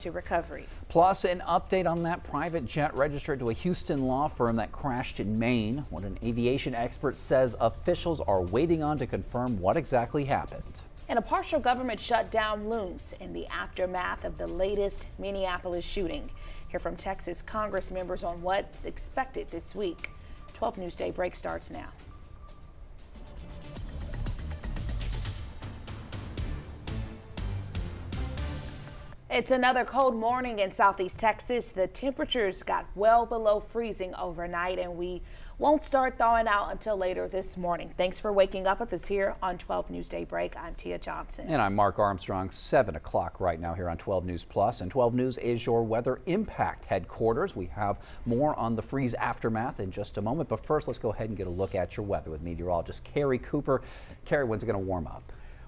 to recovery. Plus, an update on that private jet registered to a Houston law firm that crashed in Maine. What an aviation expert says officials are waiting on to confirm what exactly happened. And a partial government shutdown looms in the aftermath of the latest Minneapolis shooting. Hear from Texas Congress members on what's expected this week. 12 News Daybreak starts now. It's another cold morning in southeast Texas. The temperatures got well below freezing overnight, and we won't start thawing out until later this morning. Thanks for waking up with us here on 12 News Daybreak. I'm Tia Johnson. And I'm Mark Armstrong. 7 o'clock right now here on 12 News Plus. And 12 News is your weather impact headquarters. We have more on the freeze aftermath in just a moment. But first, let's go ahead and get a look at your weather with meteorologist Carrie Cooper. Carrie, when's it going to warm up?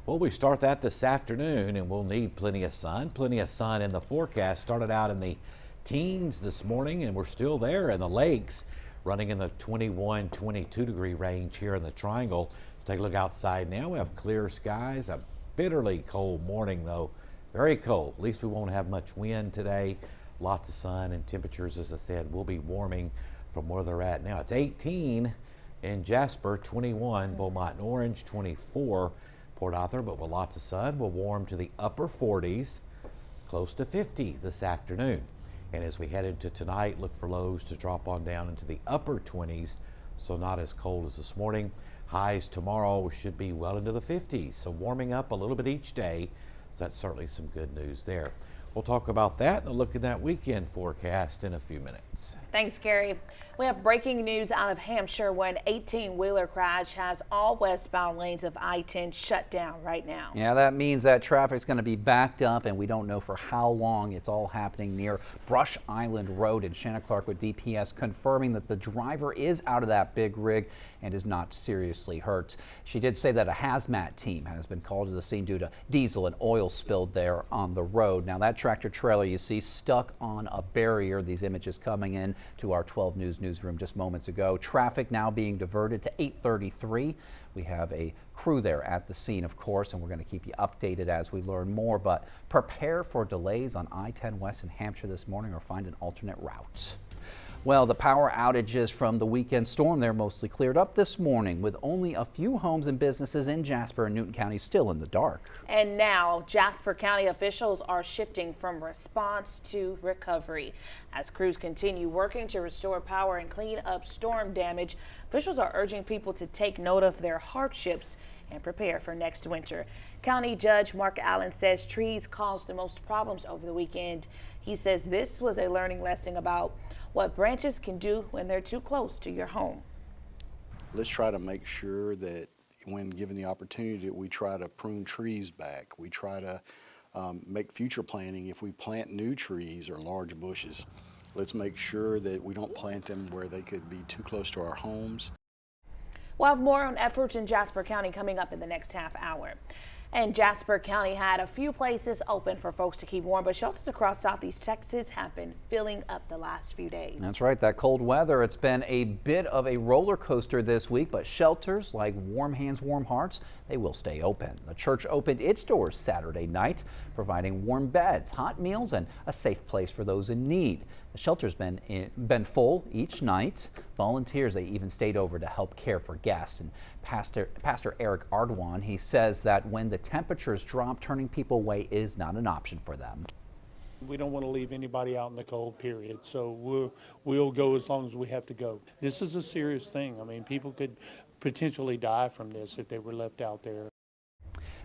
Well, we start that this afternoon, and we'll need plenty of sun. Plenty of sun in the forecast. Started out in the teens this morning, and we're still there in the lakes, running in the 21, 22 degree range here in the Triangle. Let's take a look outside now. We have clear skies. A bitterly cold morning, though. Very cold. At least we won't have much wind today. Lots of sun, and temperatures, as I said, will be warming from where they're at now. It's 18 in Jasper, 21, Beaumont and Orange, 24. Port Arthur, but with lots of sun, will warm to the upper 40s, close to 50 this afternoon. And as we head into tonight, look for lows to drop on down into the upper 20s, so not as cold as this morning. Highs tomorrow should be well into the 50s, so warming up a little bit each day, so that's certainly some good news there. We'll talk about that and a look at that weekend forecast in a few minutes. Thanks, Gary. We have breaking news out of Hampshire when 18-wheeler crash has all westbound lanes of I-10 shut down right now. Yeah, that means that traffic's going to be backed up, and we don't know for how long. It's all happening near Brush Island Road. And Shanna Clark with DPS confirming that the driver is out of that big rig and is not seriously hurt. She did say that a hazmat team has been called to the scene due to diesel and oil spilled there on the road. Now, that tractor trailer you see stuck on a barrier. These images coming in to our 12 News newsroom just moments ago. Traffic now being diverted to 833. We have a crew there at the scene, of course, and we're going to keep you updated as we learn more. But prepare for delays on I-10 West in Hampshire this morning, or find an alternate route. Well, the power outages from the weekend storm, they're mostly cleared up this morning, with only a few homes and businesses in Jasper and Newton County still in the dark. And now Jasper County officials are shifting from response to recovery. As crews continue working to restore power and clean up storm damage, officials are urging people to take note of their hardships and prepare for next winter. County Judge Mark Allen says trees caused the most problems over the weekend. He says this was a learning lesson about what branches can do when they're too close to your home. Let's try to make sure that when given the opportunity, we try to prune trees back. We try to make future planting. If we plant new trees or large bushes, let's make sure that we don't plant them where they could be too close to our homes. We'll have more on efforts in Jasper County coming up in the next half hour. And Jasper County had a few places open for folks to keep warm, but shelters across southeast Texas have been filling up the last few days. That's right, that cold weather, it's been a bit of a roller coaster this week, but shelters like Warm Hands, Warm Hearts, they will stay open. The church opened its doors Saturday night, providing warm beds, hot meals, and a safe place for those in need. The shelter's been full each night. Volunteers, they even stayed over to help care for guests. And Pastor Eric Ardwan, he says that when the temperatures drop, turning people away is not an option for them. We don't want to leave anybody out in the cold, period. So we'll go as long as we have to go. This is a serious thing. I mean, people could potentially die from this if they were left out there.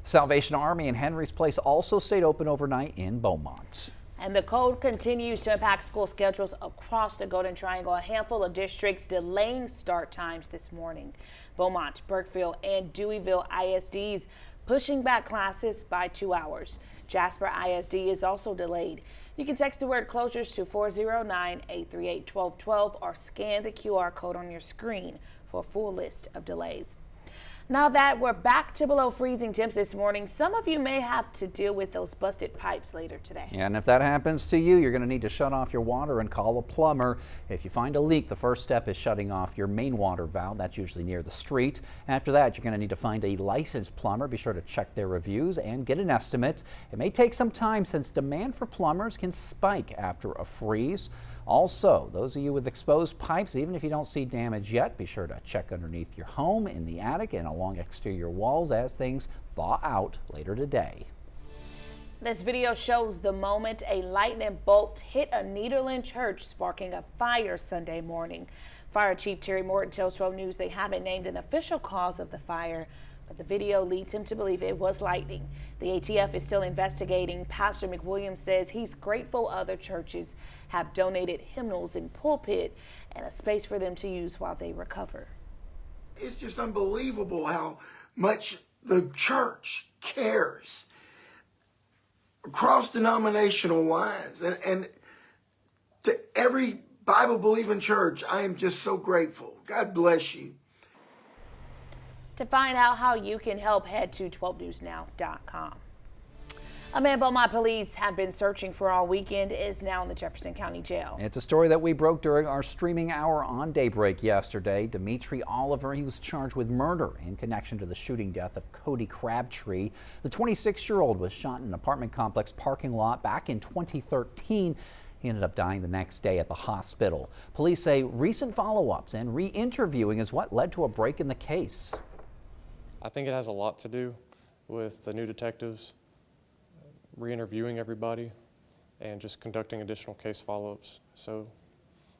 Salvation Army and Henry's Place also stayed open overnight in Beaumont. And the cold continues to impact school schedules across the Golden Triangle. A handful of districts delaying start times this morning. Beaumont, Burkeville, and Deweyville ISDs pushing back classes by 2 hours. Jasper ISD is also delayed. You can text the word closures to 409-838-1212 or scan the QR code on your screen for a full list of delays. Now that we're back to below freezing temps this morning, some of you may have to deal with those busted pipes later today. And if that happens to you, you're going to need to shut off your water and call a plumber. If you find a leak, the first step is shutting off your main water valve. That's usually near the street. After that, you're going to need to find a licensed plumber. Be sure to check their reviews and get an estimate. It may take some time since demand for plumbers can spike after a freeze. Also, those of you with exposed pipes, even if you don't see damage yet, be sure to check underneath your home, in the attic, and along exterior walls as things thaw out later today. This video shows the moment a lightning bolt hit a Nederland church, sparking a fire Sunday morning. Fire Chief Terry Morton tells 12 News they haven't named an official cause of the fire, but the video leads him to believe it was lightning. The ATF is still investigating. Pastor McWilliams says he's grateful other churches have donated hymnals and pulpit and a space for them to use while they recover. It's just unbelievable how much the church cares across denominational lines. And to every Bible-believing church, I am just so grateful. God bless you. To find out how you can help, head to 12newsnow.com. A man Beaumont police have been searching for all weekend is now in the Jefferson County Jail. It's a story that we broke during our streaming hour on Daybreak yesterday. Dimitri Oliver, he was charged with murder in connection to the shooting death of Cody Crabtree. The 26-year-old was shot in an apartment complex parking lot back in 2013. He ended up dying the next day at the hospital. Police say recent follow-ups and re-interviewing is what led to a break in the case. I think it has a lot to do with the new detectives re-interviewing everybody and just conducting additional case follow-ups. So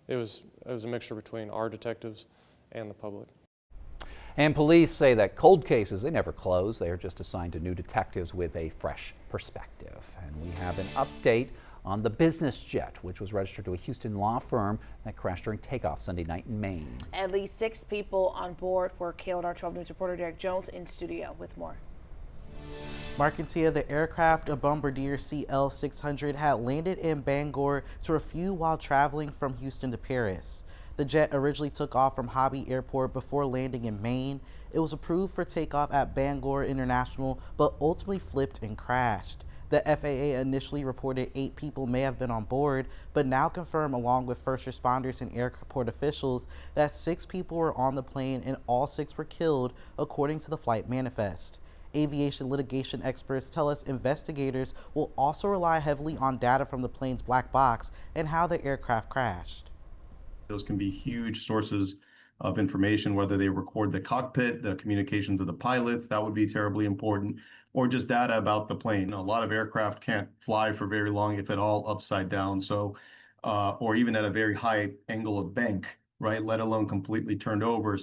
it was a mixture between our detectives and the public. And police say that cold cases, they never close. They are just assigned to new detectives with a fresh perspective. And we have an update on the business jet, which was registered to a Houston law firm that crashed during takeoff Sunday night in Maine. At least 6 people on board were killed. Our 12 News reporter Derek Jones in studio with more. Mark and Tia, the aircraft, a Bombardier CL-600, had landed in Bangor to refuel while traveling from Houston to Paris. The jet originally took off from Hobby Airport before landing in Maine. It was approved for takeoff at Bangor International, but ultimately flipped and crashed. The FAA initially reported 8 people may have been on board, but now confirmed, along with first responders and airport officials, that 6 people were on the plane and all 6 were killed, according to the flight manifest. Aviation litigation experts tell us investigators will also rely heavily on data from the plane's black box and how the aircraft crashed. Those can be huge sources of information, whether they record the cockpit, the communications of the pilots, that would be terribly important, or just data about the plane. A lot of aircraft can't fly for very long, if at all, upside down, so or even at a very high angle of bank, right, let alone completely turned over.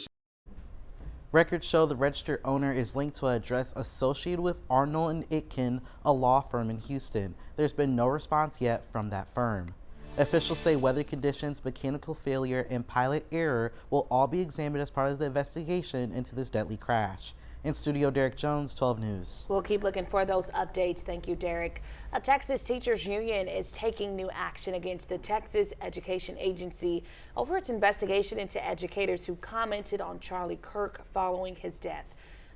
Records show the registered owner is linked to an address associated with Arnold and Itkin, a law firm in Houston. There's been no response yet from that firm. Officials say weather conditions, mechanical failure, and pilot error will all be examined as part of the investigation into this deadly crash. In studio, Derek Jones, 12 News. We'll keep looking for those updates. Thank you, Derek. A Texas teachers union is taking new action against the Texas Education Agency over its investigation into educators who commented on Charlie Kirk following his death.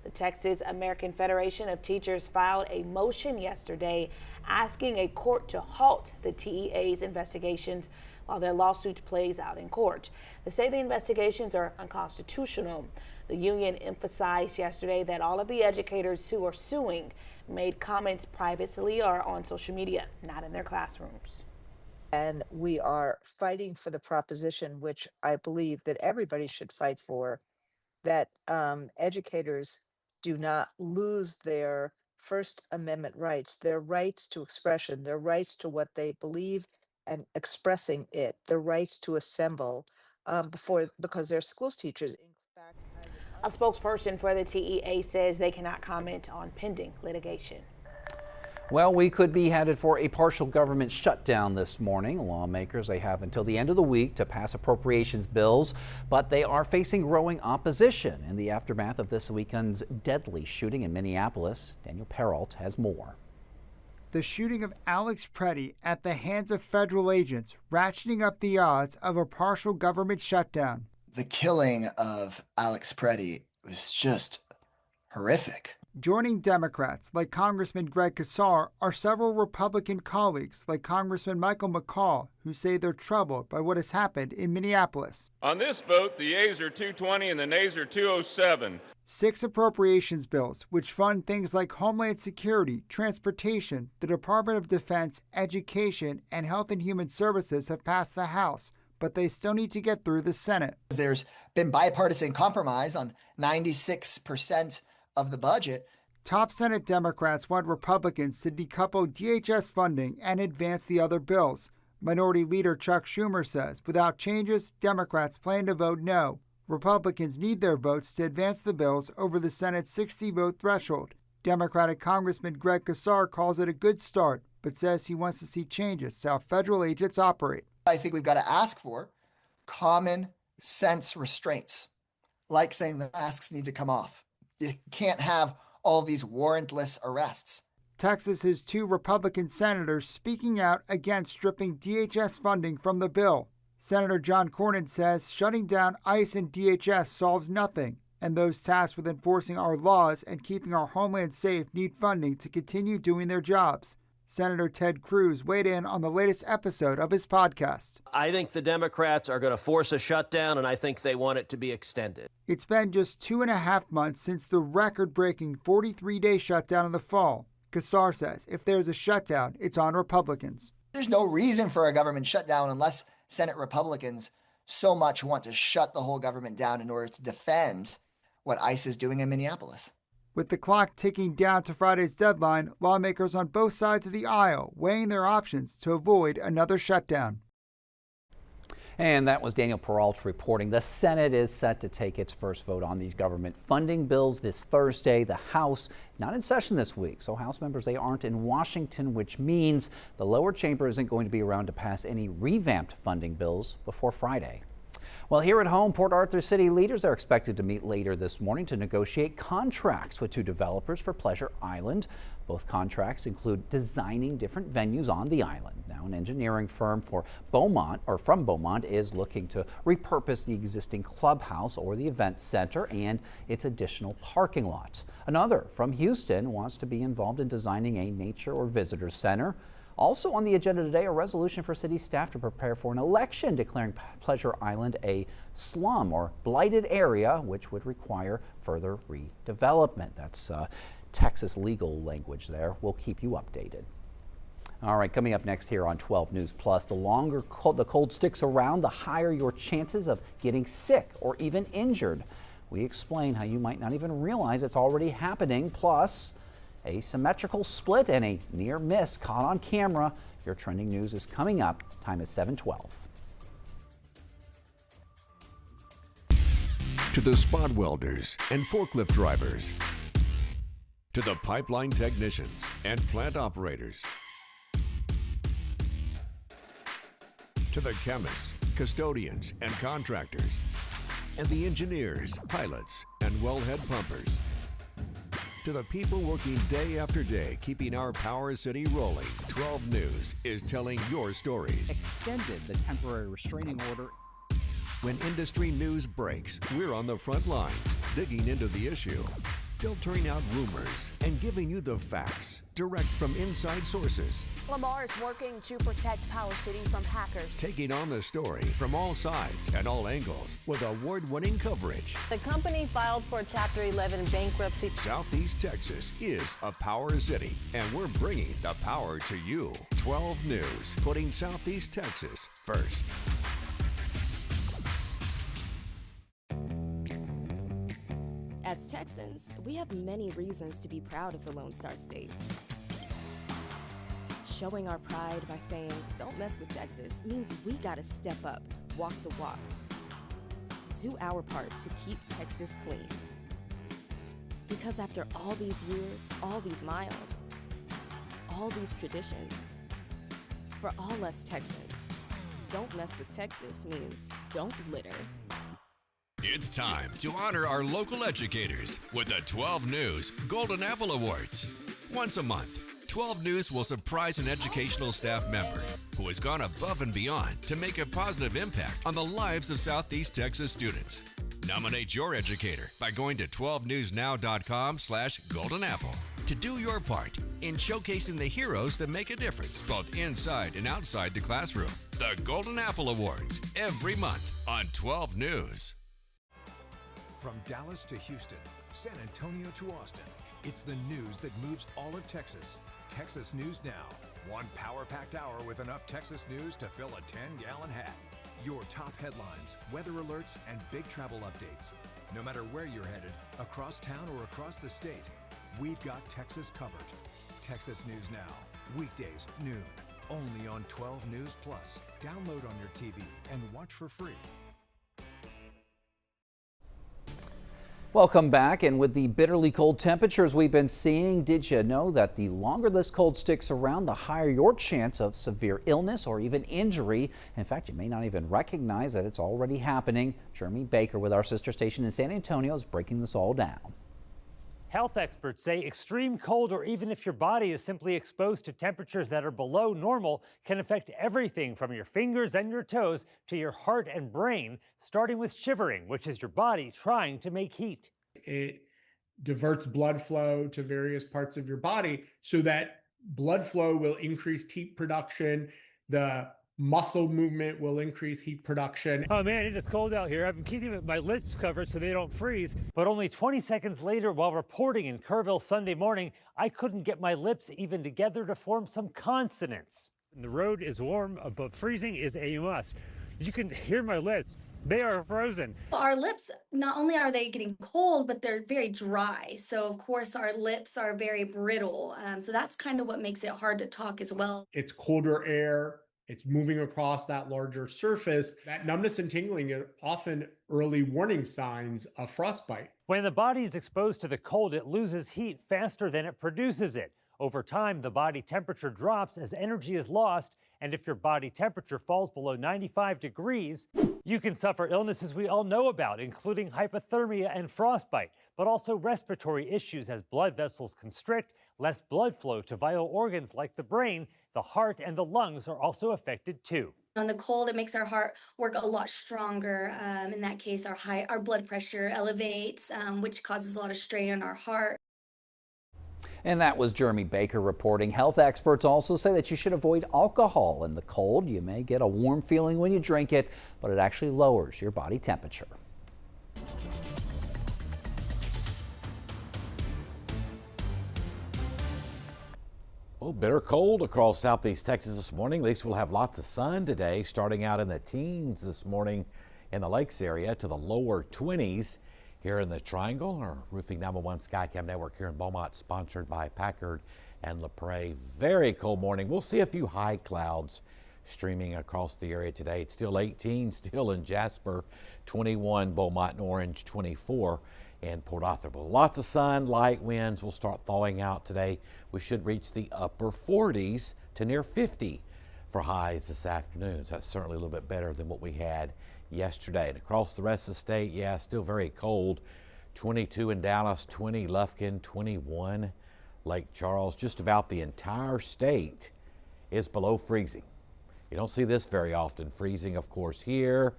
The Texas American Federation of Teachers filed a motion yesterday asking a court to halt the TEA's investigations while their lawsuit plays out in court. They say the investigations are unconstitutional. The union emphasized yesterday that all of the educators who are suing made comments privately or on social media, not in their classrooms. And we are fighting for the proposition, which I believe that everybody should fight for, that educators do not lose their First Amendment rights, their rights to expression, their rights to what they believe and expressing it, their rights to assemble because they're schools teachers. In fact, a spokesperson for the TEA says they cannot comment on pending litigation. Well, we could be headed for a partial government shutdown this morning. Lawmakers, they have until the end of the week to pass appropriations bills, but they are facing growing opposition in the aftermath of this weekend's deadly shooting in Minneapolis. Daniel Peralt has more. The shooting of Alex Preddy at the hands of federal agents, ratcheting up the odds of a partial government shutdown. The killing of Alex Preddy was just horrific. Joining Democrats like Congressman Greg Casar are several Republican colleagues like Congressman Michael McCall, who say they're troubled by what has happened in Minneapolis. On this vote, the yeas are 220 and the nays are 207. 6 appropriations bills, which fund things like Homeland Security, transportation, the Department of Defense, education, and Health and Human Services, have passed the House, but they still need to get through the Senate. There's been bipartisan compromise on 96% of the budget. Top Senate Democrats want Republicans to decouple DHS funding and advance the other bills. Minority Leader Chuck Schumer says without changes, Democrats plan to vote no. Republicans need their votes to advance the bills over the Senate's 60-vote threshold. Democratic Congressman Greg Casar calls it a good start, but says he wants to see changes to how federal agents operate. I think we've got to ask for common sense restraints, like saying the masks need to come off. You can't have all these warrantless arrests. Texas has 2 Republican senators speaking out against stripping DHS funding from the bill. Senator John Cornyn says shutting down ICE and DHS solves nothing, and those tasked with enforcing our laws and keeping our homeland safe need funding to continue doing their jobs. Senator Ted Cruz weighed in on the latest episode of his podcast. I think the Democrats are going to force a shutdown, and I think they want it to be extended. It's been just 2.5 months since the record-breaking 43-day shutdown in the fall. Casar says if there's a shutdown, it's on Republicans. There's no reason for a government shutdown unless Senate Republicans so much want to shut the whole government down in order to defend what ICE is doing in Minneapolis. With the clock ticking down to Friday's deadline, lawmakers on both sides of the aisle weighing their options to avoid another shutdown. And that was Daniel Peralta reporting. The Senate is set to take its first vote on these government funding bills this Thursday. The House not in session this week, so House members, they aren't in Washington, which means the lower chamber isn't going to be around to pass any revamped funding bills before Friday. Well, here at home, Port Arthur City leaders are expected to meet later this morning to negotiate contracts with 2 developers for Pleasure Island. Both contracts include designing different venues on the island. Now, an engineering firm from Beaumont is looking to repurpose the existing clubhouse or the event center and its additional parking lot. Another from Houston wants to be involved in designing a nature or visitor center. Also on the agenda today, a resolution for city staff to prepare for an election declaring Pleasure Island a slum or blighted area, which would require further redevelopment. That's Texas legal language there. We'll keep you updated. All right, coming up next here on 12 News Plus, the longer the cold sticks around, the higher your chances of getting sick or even injured. We explain how you might not even realize it's already happening, plus a symmetrical split and a near miss caught on camera. Your trending news is coming up. Time is 7:12. To the spot welders and forklift drivers, to the pipeline technicians and plant operators, to the chemists, custodians, and contractors, and the engineers, pilots, and wellhead pumpers. To the people working day after day, keeping our Power City rolling, 12 News is telling your stories. Extended the temporary restraining order. When industry news breaks, we're on the front lines, digging into the issue, filtering out rumors, and giving you the facts direct from inside sources. Lamar is working to protect Power City from hackers. Taking on the story from all sides and all angles with award-winning coverage. The company filed for Chapter 11 bankruptcy. Southeast Texas is a Power City, and we're bringing the power to you. 12 News, putting Southeast Texas first. As Texans, we have many reasons to be proud of the Lone Star State. Showing our pride by saying, "Don't mess with Texas," means we gotta step up, walk the walk. Do our part to keep Texas clean. Because after all these years, all these miles, all these traditions, for all us Texans, "Don't mess with Texas" means don't litter. It's time to honor our local educators with the 12 News Golden Apple Awards. Once a month, 12 News will surprise an educational staff member who has gone above and beyond to make a positive impact on the lives of Southeast Texas students. Nominate your educator by going to 12newsnow.com/Golden Apple to do your part in showcasing the heroes that make a difference both inside and outside the classroom. The Golden Apple Awards every month on 12 News. From Dallas to Houston, San Antonio to Austin, it's the news that moves all of Texas. Texas News Now. One power-packed hour with enough Texas news to fill a 10-gallon hat. Your top headlines, weather alerts, and big travel updates. No matter where you're headed, across town or across the state, we've got Texas covered. Texas News Now, weekdays noon, only on 12 News Plus. Download on your TV and watch for free. Welcome back, and with the bitterly cold temperatures we've been seeing, did you know that the longer this cold sticks around, the higher your chance of severe illness or even injury? In fact, you may not even recognize that it's already happening. Jeremy Baker with our sister station in San Antonio is breaking this all down. Health experts say extreme cold, or even if your body is simply exposed to temperatures that are below normal, can affect everything from your fingers and your toes to your heart and brain, starting with shivering, which is your body trying to make heat. It diverts blood flow to various parts of your body so that blood flow will increase heat production. The muscle movement will increase heat production. Oh man, it is cold out here. I've been keeping my lips covered so they don't freeze. But only 20 seconds later, while reporting in Kerrville Sunday morning, I couldn't get my lips even together to form some consonants. The road is warm, but freezing is a must. You can hear my lips. They are frozen. Our lips, not only are they getting cold, but they're very dry. So of course our lips are very brittle. So that's kind of what makes it hard to talk as well. It's colder air. It's moving across that larger surface. That numbness and tingling are often early warning signs of frostbite. When the body is exposed to the cold, it loses heat faster than it produces it. Over time, the body temperature drops as energy is lost, and if your body temperature falls below 95 degrees, you can suffer illnesses we all know about, including hypothermia and frostbite, but also respiratory issues as blood vessels constrict, less blood flow to vital organs like the brain, the heart, and the lungs are also affected too. On the cold, it makes our heart work a lot stronger. In that case, our blood pressure elevates, which causes a lot of strain on our heart. And that was Jeremy Baker reporting. Health experts also say that you should avoid alcohol in the cold. You may get a warm feeling when you drink it, but it actually lowers your body temperature. Well, bitter cold across southeast Texas this morning. At least we'll have lots of sun today, starting out in the teens this morning in the lakes area to the lower 20s here in the Triangle. Our Roofing 911 Skycam network here in Beaumont, sponsored by Packard and LaPrade. Very cold morning. We'll see a few high clouds streaming across the area today. It's still 18, still in Jasper, 21, Beaumont and Orange, 24. And Port Arthur. But lots of sun, light winds will start thawing out today. We should reach the upper 40s to near 50 for highs this afternoon. So that's certainly a little bit better than what we had yesterday. And across the rest of the state, yeah, still very cold. 22 in Dallas, 20 Lufkin, 21 Lake Charles. Just about the entire state is below freezing. You don't see this very often. Freezing, of course, here,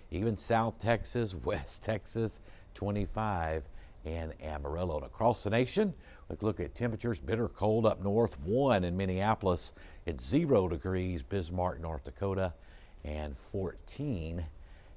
even South Texas, West Texas, 25 in Amarillo. And across the nation, we look at temperatures. Bitter cold up north, 1 in Minneapolis. It's 0 degrees, Bismarck, North Dakota, and 14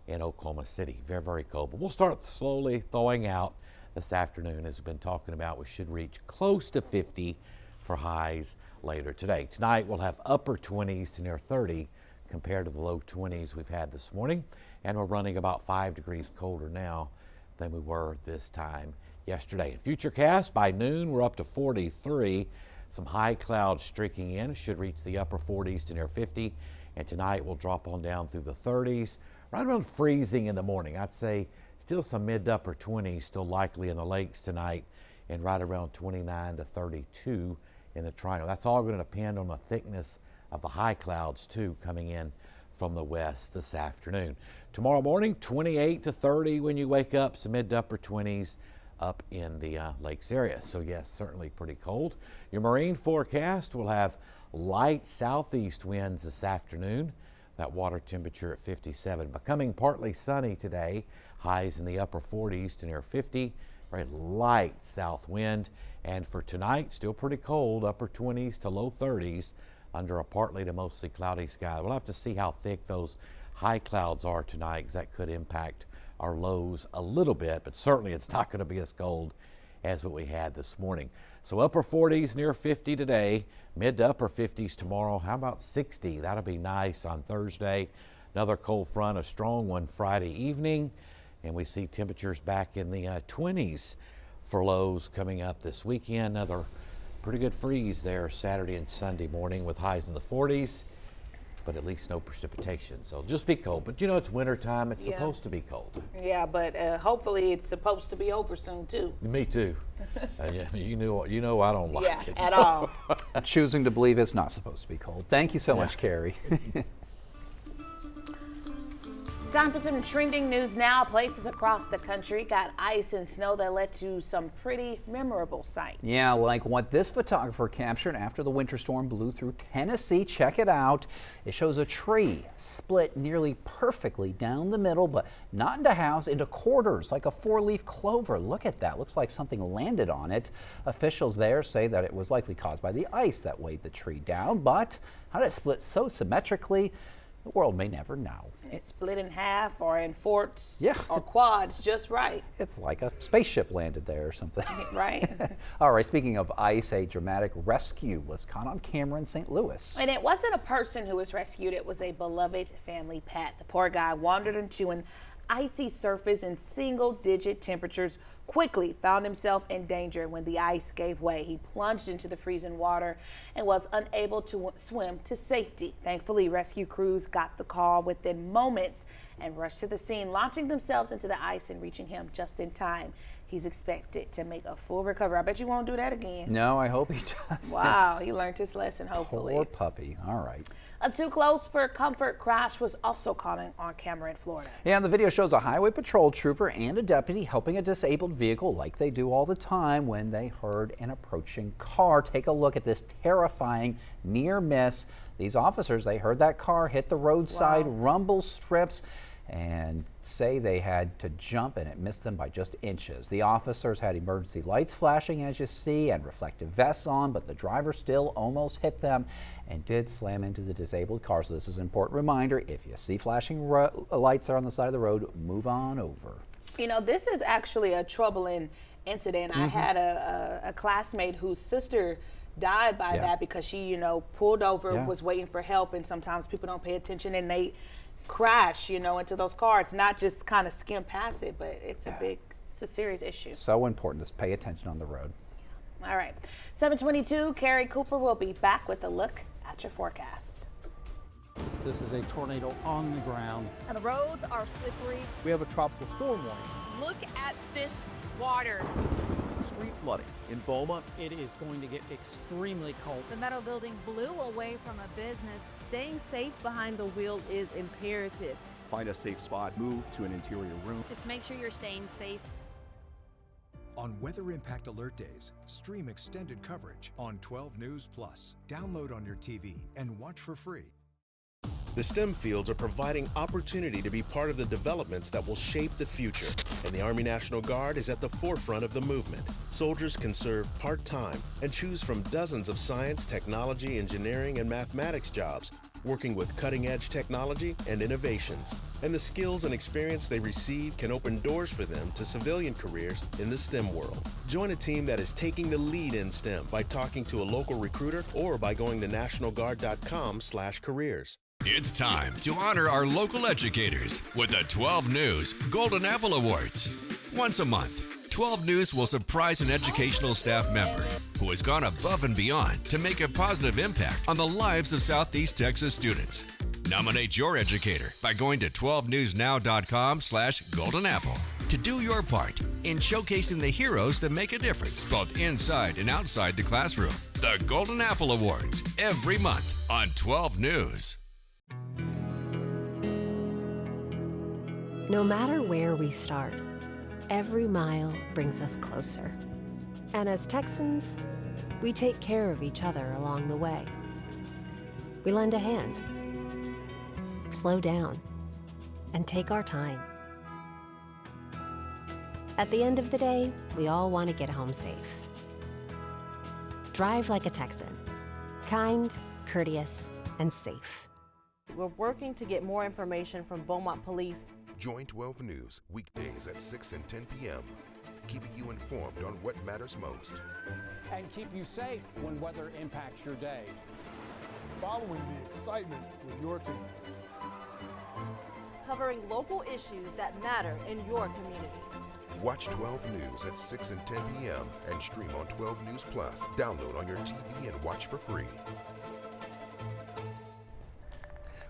in Oklahoma City. Very, very cold. But we'll start slowly thawing out this afternoon. As we've been talking about, we should reach close to 50 for highs later today. Tonight, we'll have upper 20s to near 30 compared to the low 20s we've had this morning. And we're running about 5 degrees colder now than we were this time yesterday. In Futurecast, by noon, we're up to 43. Some high clouds streaking in. Should reach the upper 40s to near 50. And tonight, we'll drop on down through the 30s. Right around freezing in the morning. I'd say still some mid to upper 20s still likely in the lakes tonight. And right around 29 to 32 in the Triangle. That's all going to depend on the thickness of the high clouds, too, coming in from the west this afternoon. Tomorrow morning, 28 to 30 when you wake up, some mid to upper 20s up in the lakes area. So yes, certainly pretty cold. Your marine forecast will have light southeast winds this afternoon, That water temperature at 57. Becoming partly sunny today. Highs in the upper 40s to near 50. Very light south wind. And for tonight, still pretty cold, upper 20s to low 30s under a partly to mostly cloudy sky. We'll have to see how thick those high clouds are tonight, because that could impact our lows a little bit, but certainly it's not going to be as cold as what we had this morning. So upper 40s, near 50 today, mid to upper 50s tomorrow. How about 60? That'll be nice on Thursday. Another cold front, a strong one Friday evening, and we see temperatures back in the 20s for lows coming up this weekend. Another pretty good freeze there Saturday and Sunday morning with highs in the 40s, but at least no precipitation. So it'll just be cold. But you know, it's winter time. It's supposed to be cold. Yeah, but hopefully it's supposed to be over soon too. Me too. You know I don't like it. At all. Choosing to believe it's not supposed to be cold. Thank you so much, Carrie. Time for some trending news now. Places across the country got ice and snow that led to some pretty memorable sights. Yeah, like what this photographer captured after the winter storm blew through Tennessee. Check it out. It shows a tree split nearly perfectly down the middle, but not into halves, into quarters, like a four-leaf clover. Look at that. Looks like something landed on it. Officials there say that it was likely caused by the ice that weighed the tree down, but how did it split so symmetrically? The world may never know. It's split in half or in forts Yeah. or quads, just right. It's like a spaceship landed there or something. Right. All right, speaking of ice, a dramatic rescue was caught on camera in St. Louis. And it wasn't a person who was rescued, it was a beloved family pet. The poor guy wandered into an icy surface in single-digit temperatures, quickly found himself in danger when the ice gave way. He plunged into the freezing water and was unable to swim to safety. Thankfully, rescue crews got the call within moments and rushed to the scene, launching themselves into the ice and reaching him just in time. He's expected to make a full recovery. I bet you won't do that again. No, I hope he does. Wow, he learned his lesson, hopefully. Poor puppy. All right. A too close for comfort crash was also caught on camera in Florida. Yeah, and the video shows a highway patrol trooper and a deputy helping a disabled vehicle like they do all the time when they heard an approaching car. Take a look at this terrifying near miss. These officers, they heard that car hit the roadside rumble strips and say they had to jump, and it missed them by just inches. The officers had emergency lights flashing, as you see, and reflective vests on, but the driver still almost hit them and did slam into the disabled car. So this is an important reminder: if you see flashing lights there on the side of the road, move on over. You know, this is actually a troubling incident. I had a classmate whose sister died by that because she, you know, pulled over, was waiting for help, and sometimes people don't pay attention and they crash, you know, into those cars, not just kind of skim past it, but it's a serious issue. So important to pay attention on the road. All right, 7:22, Carrie Cooper will be back with a look at your forecast. This is a tornado on the ground. And the roads are slippery. We have a tropical storm warning. Look at this water. Street flooding in Beaumont. It is going to get extremely cold. The metal building blew away from a business. Staying safe behind the wheel is imperative. Find a safe spot, move to an interior room. Just make sure you're staying safe. On weather impact alert days, stream extended coverage on 12 News Plus. Download on your TV and watch for free. The STEM fields are providing opportunity to be part of the developments that will shape the future, and the Army National Guard is at the forefront of the movement. Soldiers can serve part-time and choose from dozens of science, technology, engineering, and mathematics jobs, working with cutting-edge technology and innovations. And the skills and experience they receive can open doors for them to civilian careers in the STEM world. Join a team that is taking the lead in STEM by talking to a local recruiter or by going to nationalguard.com/careers. It's time to honor our local educators with the 12 News Golden Apple Awards. Once a month, 12 News will surprise an educational staff member who has gone above and beyond to make a positive impact on the lives of Southeast Texas students. Nominate your educator by going to 12newsnow.com/goldenapple to do your part in showcasing the heroes that make a difference both inside and outside the classroom. The Golden Apple Awards, every month on 12 News. No matter where we start, every mile brings us closer. And as Texans, we take care of each other along the way. We lend a hand. slow down, and take our time. At the end of the day, we all want to get home safe. Drive like a Texan. Kind, courteous, and safe. We're working to get more information from Beaumont Police. Join 12 News weekdays at 6 and 10 p.m., keeping you informed on what matters most. And keep you safe when weather impacts your day. Following the excitement with your team. Covering local issues that matter in your community. Watch 12 News at 6 and 10 p.m. and stream on 12 News Plus. Download on your TV and watch for free.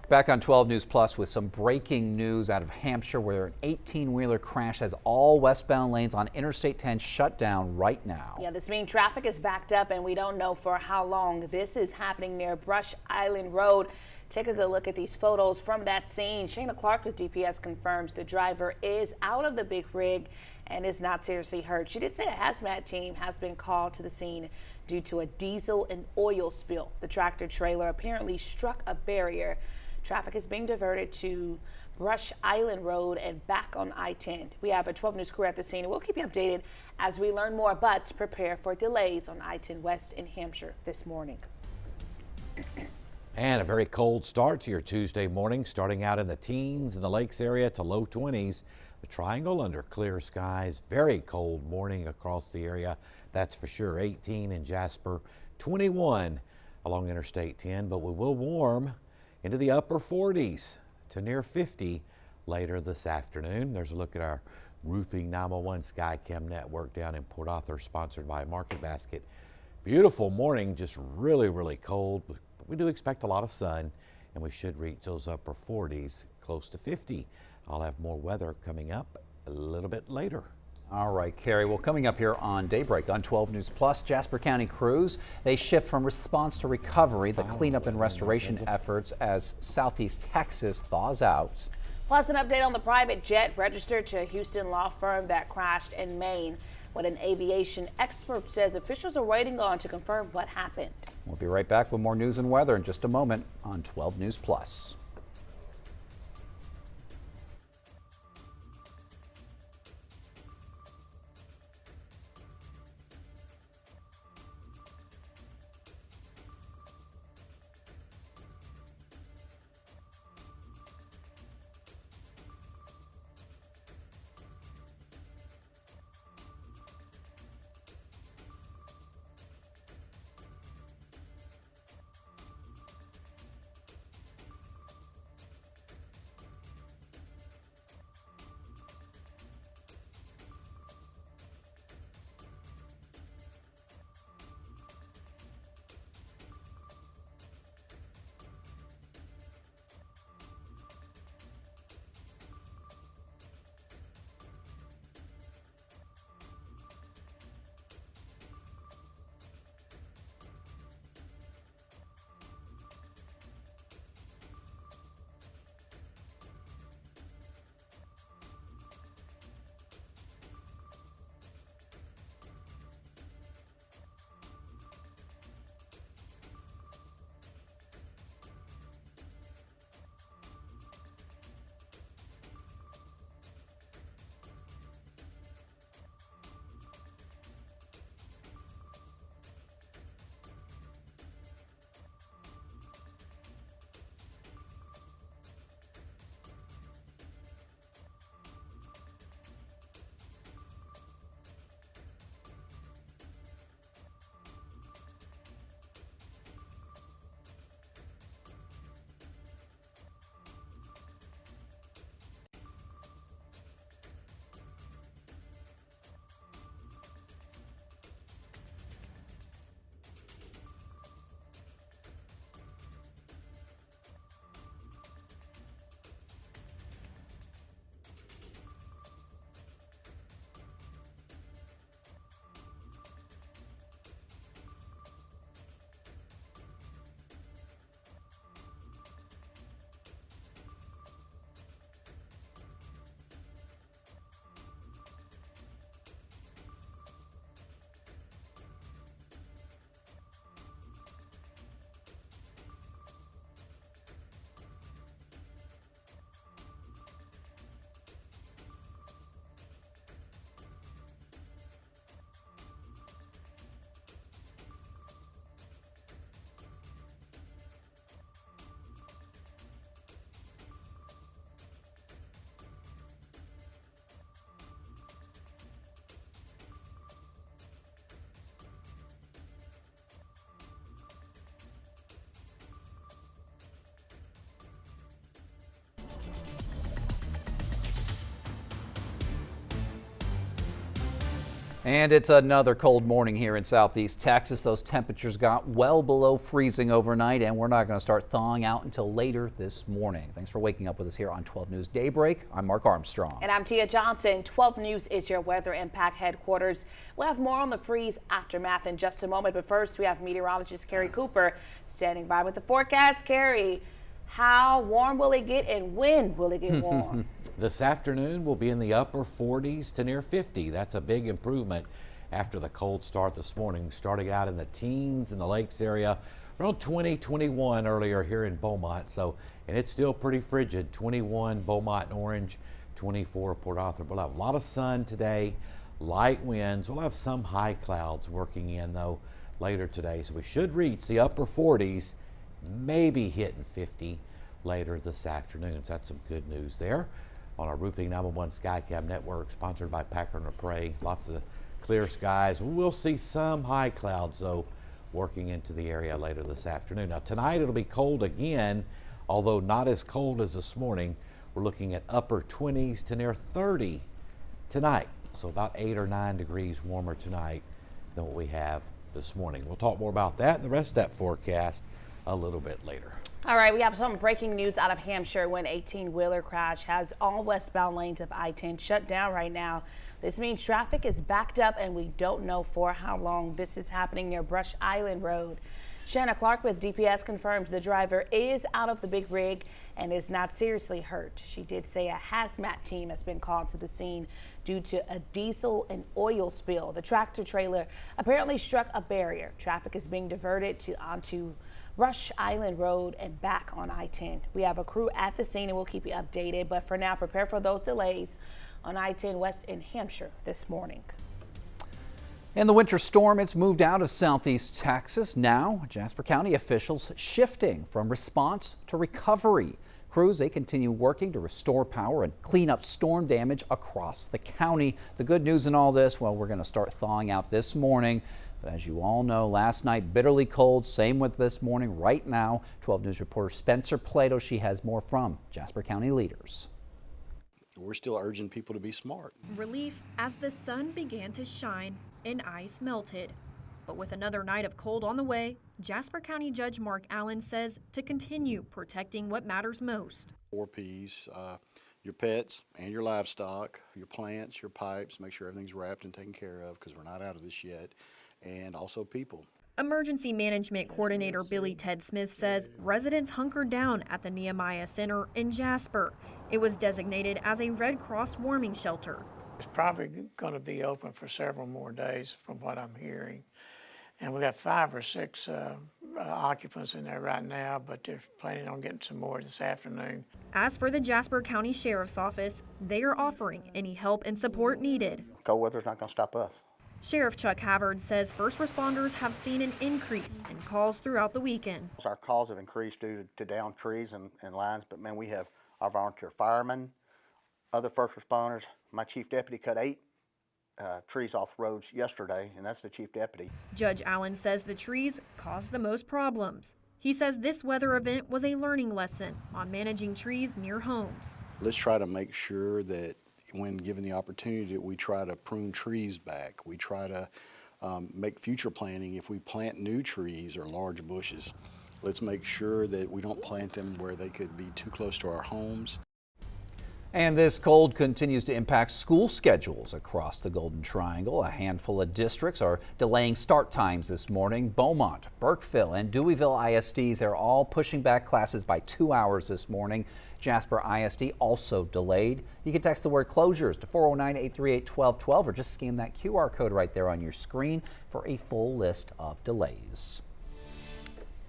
Back on 12 News Plus with some breaking news out of Hampshire, where an 18-wheeler crash has all westbound lanes on Interstate 10 shut down right now. Yeah, this means traffic is backed up, and we don't know for how long. This is happening near Brush Island Road. Take a good look at these photos from that scene. Shayna Clark with DPS confirms the driver is out of the big rig and is not seriously hurt. She did say a hazmat team has been called to the scene due to a diesel and oil spill. The tractor trailer apparently struck a barrier. Traffic is being diverted to Brush Island Road and back on I-10. We have a 12 News crew at the scene, and we'll keep you updated as we learn more, but prepare for delays on I-10 West in Hampshire this morning. And a very cold start to your Tuesday morning, starting out in the teens in the lakes area to low 20s. The Triangle under clear skies. Very cold morning across the area, that's for sure. 18 in Jasper, 21 along Interstate 10, but we will warm into the upper 40s to near 50 later this afternoon. There's a look at our Roofing 911 SkyCam network down in Port Arthur, sponsored by Market Basket. Beautiful morning, just really, really cold, but we do expect a lot of sun, and we should reach those upper 40s, close to 50. I'll have more weather coming up a little bit later. All right, Carrie. Well, coming up here on Daybreak on 12 News Plus, Jasper County crews, they shift from response to recovery, the cleanup and restoration efforts as Southeast Texas thaws out. Plus, an update on the private jet registered to a Houston law firm that crashed in Maine. What an aviation expert says officials are waiting on to confirm what happened. We'll be right back with more news and weather in just a moment on 12 News Plus. And it's another cold morning here in southeast Texas. Those temperatures got well below freezing overnight, and we're not going to start thawing out until later this morning. Thanks for waking up with us here on 12 News Daybreak. I'm Mark Armstrong. And I'm Tia Johnson. 12 News is your weather impact headquarters. We'll have more on the freeze aftermath in just a moment, but first we have meteorologist Carrie Cooper standing by with the forecast. Carrie, how warm will it get and when will it get warm? This afternoon will be in the upper 40s to near 50. That's a big improvement after the cold start this morning, starting out in the teens in the lakes area, around 20, 21 earlier here in Beaumont. And it's still pretty frigid. 21 Beaumont and Orange, 24 Port Arthur. We'll have a lot of sun today, light winds. We'll have some high clouds working in though later today. So we should reach the upper 40s, maybe hitting 50 later this afternoon. So that's some good news there on our Roofing 911 Skycam network, sponsored by Packer and Prey. Lots of clear skies. We'll see some high clouds though working into the area later this afternoon. Now tonight it'll be cold again, although not as cold as this morning. We're looking at upper 20s to near 30 tonight. So about 8 or 9 degrees warmer tonight than what we have this morning. We'll talk more about that and the rest of that forecast a little bit later. All right, we have some breaking news out of Hampshire when 18-wheeler crash has all westbound lanes of I-10 shut down right now. This means traffic is backed up and we don't know for how long. This is happening near Brush Island Road. Shanna Clark with DPS confirms the driver is out of the big rig and is not seriously hurt. She did say a hazmat team has been called to the scene due to a diesel and oil spill. The tractor trailer apparently struck a barrier. Traffic is being diverted onto Rush Island Road and back on I-10. We have a crew at the scene and we'll keep you updated, but for now, prepare for those delays on I-10 West in Hampshire this morning. And the winter storm, it's moved out of southeast Texas. Now, Jasper County officials shifting from response to recovery. Crews, they continue working to restore power and clean up storm damage across the county. The good news in all this, well, we're going to start thawing out this morning. But as you all know, last night bitterly cold, same with this morning. Right now, 12 News reporter Spencer Plato, she has more from Jasper County leaders. We're still urging people to be smart. Relief as the sun began to shine and ice melted. But with another night of cold on the way, Jasper County Judge Mark Allen says to continue protecting what matters most. 4 Ps, your pets and your livestock, your plants, your pipes, make sure everything's wrapped and taken care of because we're not out of this yet. And also people. Emergency Management Coordinator Billy Ted Smith says residents hunkered down at the Nehemiah Center in Jasper. It was designated as a Red Cross warming shelter. It's probably going to be open for several more days from what I'm hearing. And we got 5 or 6 occupants in there right now, but they're planning on getting some more this afternoon. As for the Jasper County Sheriff's Office, they are offering any help and support needed. Cold weather's not going to stop us. Sheriff Chuck Havard says first responders have seen an increase in calls throughout the weekend. Our calls have increased due to down trees and lines, but man, we have our volunteer firemen, other first responders. My chief deputy cut 8 trees off roads yesterday, and that's the chief deputy. Judge Allen says the trees caused the most problems. He says this weather event was a learning lesson on managing trees near homes. Let's try to make sure that when given the opportunity, we try to prune trees back. We try to make future planting. If we plant new trees or large bushes, let's make sure that we don't plant them where they could be too close to our homes. And this cold continues to impact school schedules across the Golden Triangle. A handful of districts are delaying start times this morning. Beaumont, Burkeville, and Deweyville ISDs are all pushing back classes by 2 hours this morning. Jasper ISD also delayed. You can text the word closures to 409-838-1212 or just scan that QR code right there on your screen for a full list of delays.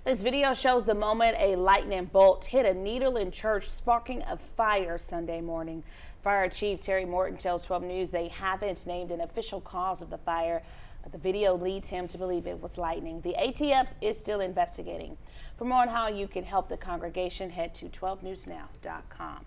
This video shows the moment a lightning bolt hit a needle in church, sparking a fire Sunday morning. Fire Chief Terry Morton tells 12 News they haven't named an official cause of the fire, but the video leads him to believe it was lightning. The ATF is still investigating. For more on how you can help the congregation, head to 12newsnow.com.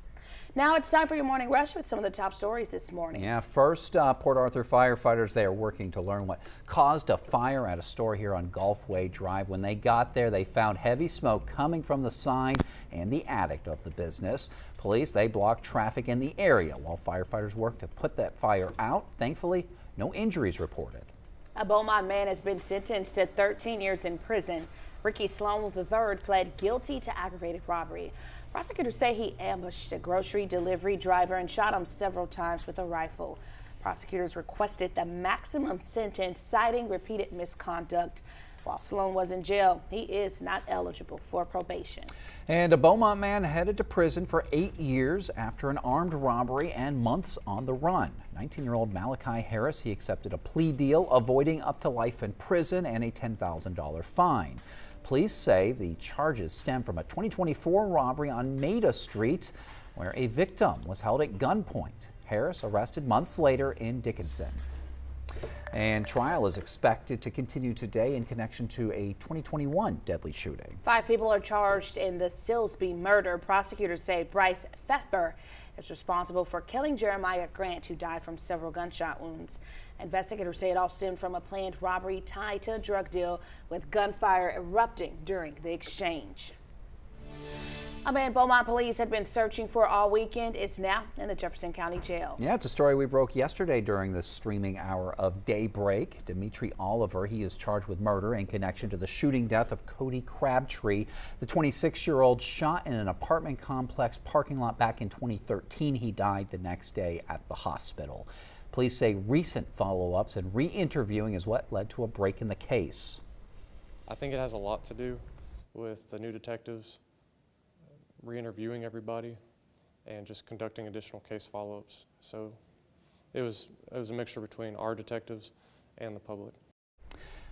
Now it's time for your morning rush with some of the top stories this morning. Yeah, first, Port Arthur firefighters, they are working to learn what caused a fire at a store here on Gulfway Drive. When they got there, they found heavy smoke coming from the sign and the attic of the business. Police, they blocked traffic in the area while firefighters worked to put that fire out. Thankfully, no injuries reported. A Beaumont man has been sentenced to 13 years in prison. Ricky Sloan III pled guilty to aggravated robbery. Prosecutors say he ambushed a grocery delivery driver and shot him several times with a rifle. Prosecutors requested the maximum sentence, citing repeated misconduct. While Sloan was in jail, he is not eligible for probation. And a Beaumont man headed to prison for 8 years after an armed robbery and months on the run. 19-year-old Malachi Harris, he accepted a plea deal, avoiding up to life in prison and a $10,000 fine. Police say the charges stem from a 2024 robbery on Maida Street, where a victim was held at gunpoint. Harris arrested months later in Dickinson. And trial is expected to continue today in connection to a 2021 deadly shooting. 5 people are charged in the Silsby murder. Prosecutors say Bryce Pfeffer is responsible for killing Jeremiah Grant, who died from several gunshot wounds. Investigators say it all stemmed from a planned robbery tied to a drug deal, with gunfire erupting during the exchange. A man Beaumont police had been searching for all weekend is now in the Jefferson County Jail. Yeah, it's a story we broke yesterday during the streaming hour of Daybreak. Dimitri Oliver, he is charged with murder in connection to the shooting death of Cody Crabtree. The 26-year-old shot in an apartment complex parking lot back in 2013. He died the next day at the hospital. Police say recent follow-ups and re-interviewing is what led to a break in the case. I think it has a lot to do with the new detectives re-interviewing everybody and just conducting additional case follow-ups. So it was a mixture between our detectives and the public.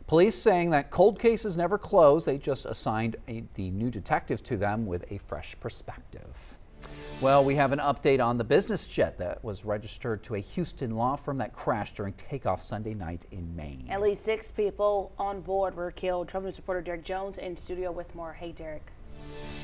Police saying that cold cases never close. They just assigned the new detectives to them with a fresh perspective. Well, we have an update on the business jet that was registered to a Houston law firm that crashed during takeoff Sunday night in Maine. At least 6 people on board were killed. 12 News reporter Derek Jones in studio with more. Hey, Derek.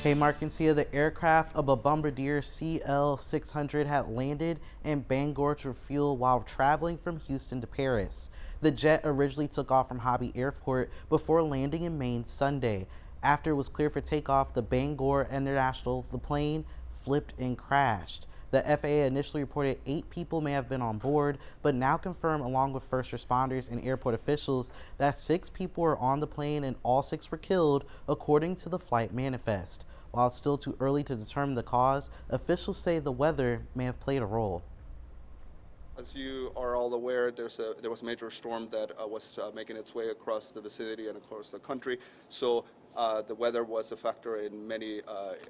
Hey, Mark and Sia, the aircraft of a Bombardier CL-600 had landed in Bangor to refuel while traveling from Houston to Paris. The jet originally took off from Hobby Airport before landing in Maine Sunday. After it was cleared for takeoff, the Bangor International, the plane flipped and crashed. The FAA initially reported 8 people may have been on board, but now confirmed, along with first responders and airport officials, that 6 people were on the plane and all 6 were killed, according to the flight manifest. While it's still too early to determine the cause, officials say the weather may have played a role. As you are all aware, there was a major storm that was making its way across the vicinity and across the country, so the weather was a factor in many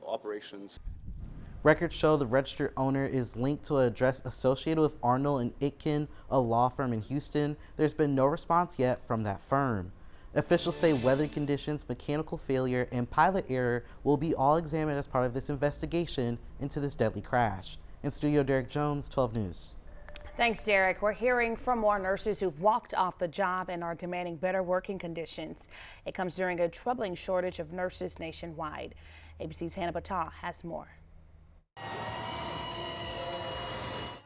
operations. Records show the registered owner is linked to an address associated with Arnold and Itkin, a law firm in Houston. There's been no response yet from that firm. Officials say weather conditions, mechanical failure, and pilot error will be all examined as part of this investigation into this deadly crash. In studio, Derek Jones, 12 News. Thanks, Derek. We're hearing from more nurses who've walked off the job and are demanding better working conditions. It comes during a troubling shortage of nurses nationwide. ABC's Hannah Battah has more.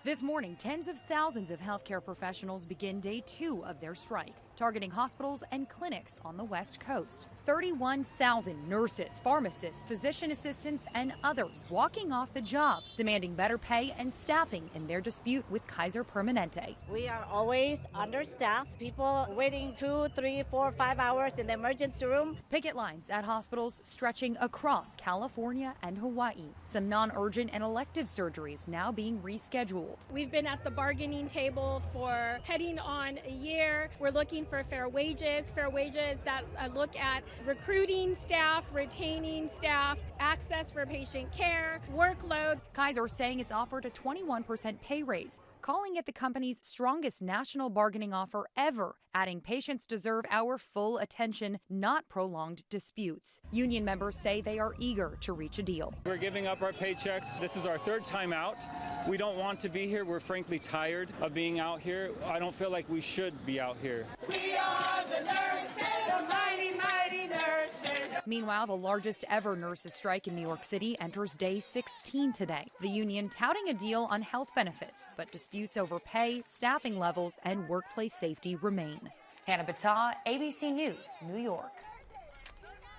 This morning, tens of thousands of healthcare professionals begin day 2 of their strike, targeting hospitals and clinics on the West Coast. 31,000 nurses, pharmacists, physician assistants, and others walking off the job, demanding better pay and staffing in their dispute with Kaiser Permanente. We are always understaffed, people waiting 2, 3, 4, 5 hours in the emergency room. Picket lines at hospitals stretching across California and Hawaii. Some non-urgent and elective surgeries now being rescheduled. We've been at the bargaining table for heading on a year. We're looking for fair wages that look at recruiting staff, retaining staff, access for patient care, workload. Kaiser saying it's offered a 21% pay raise, calling it the company's strongest national bargaining offer ever, adding patients deserve our full attention, not prolonged disputes. Union members say they are eager to reach a deal. We're giving up our paychecks. This is our 3rd time out. We don't want to be here. We're frankly tired of being out here. I don't feel like we should be out here. We are the nurses, the mighty, mighty nurses. Meanwhile, the largest ever nurses' strike in New York City enters day 16 today. The union touting a deal on health benefits, but disputes over pay, staffing levels, and workplace safety remain. Hannah Battah, ABC News, New York.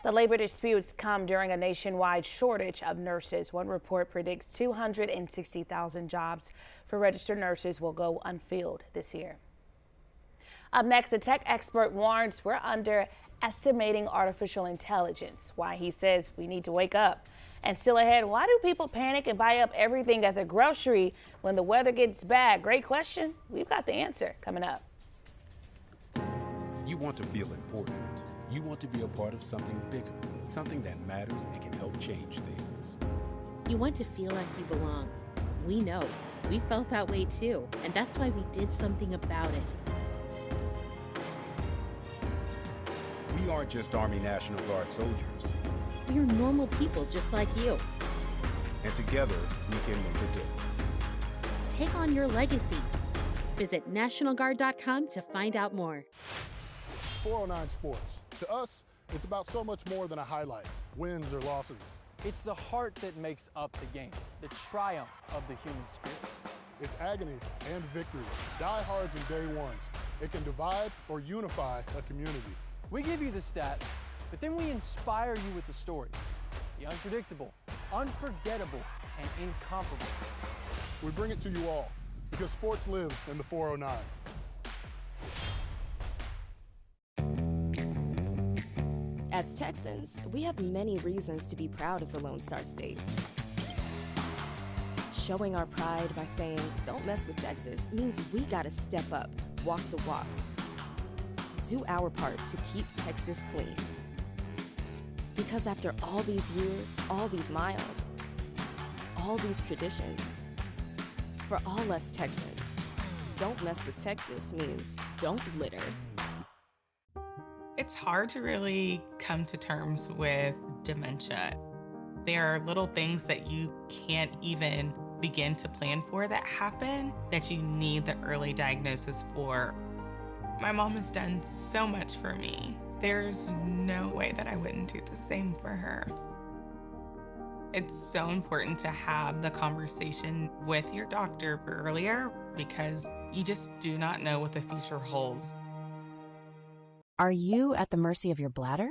The labor disputes come during a nationwide shortage of nurses. One report predicts 260,000 jobs for registered nurses will go unfilled this year. Up next, a tech expert warns we're underestimating artificial intelligence. Why he says we need to wake up. And still ahead, why do people panic and buy up everything at the grocery when the weather gets bad? Great question. We've got the answer coming up. You want to feel important. You want to be a part of something bigger, something that matters and can help change things. You want to feel like you belong. We know. We felt that way too, and that's why we did something about it. We aren't just Army National Guard soldiers. We are normal people just like you. And together, we can make a difference. Take on your legacy. Visit NationalGuard.com to find out more. 409 Sports. To us, it's about so much more than a highlight, wins or losses. It's the heart that makes up the game, the triumph of the human spirit. It's agony and victory, diehards and day ones. It can divide or unify a community. We give you the stats, but then we inspire you with the stories. The unpredictable, unforgettable, and incomparable. We bring it to you all because sports lives in the 409. As Texans, we have many reasons to be proud of the Lone Star State. Showing our pride by saying, "Don't mess with Texas," means we gotta step up, walk the walk. Do our part to keep Texas clean. Because after all these years, all these miles, all these traditions, for all us Texans, don't mess with Texas means don't litter. It's hard to really come to terms with dementia. There are little things that you can't even begin to plan for that happen that you need the early diagnosis for. My mom has done so much for me. There's no way that I wouldn't do the same for her. It's so important to have the conversation with your doctor earlier because you just do not know what the future holds. Are you at the mercy of your bladder?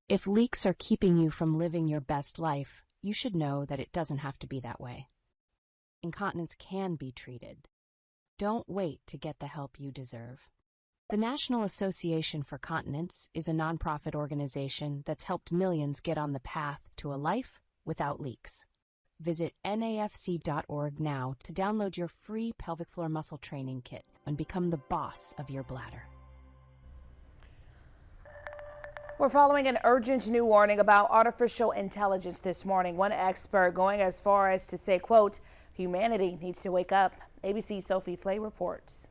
If leaks are keeping you from living your best life, you should know that it doesn't have to be that way. Incontinence can be treated. Don't wait to get the help you deserve. The National Association for Continence is a nonprofit organization that's helped millions get on the path to a life without leaks. Visit nafc.org now to download your free pelvic floor muscle training kit and become the boss of your bladder. We're following an urgent new warning about artificial intelligence this morning. One expert going as far as to say, quote, humanity needs to wake up. ABC's Sophie Flay reports.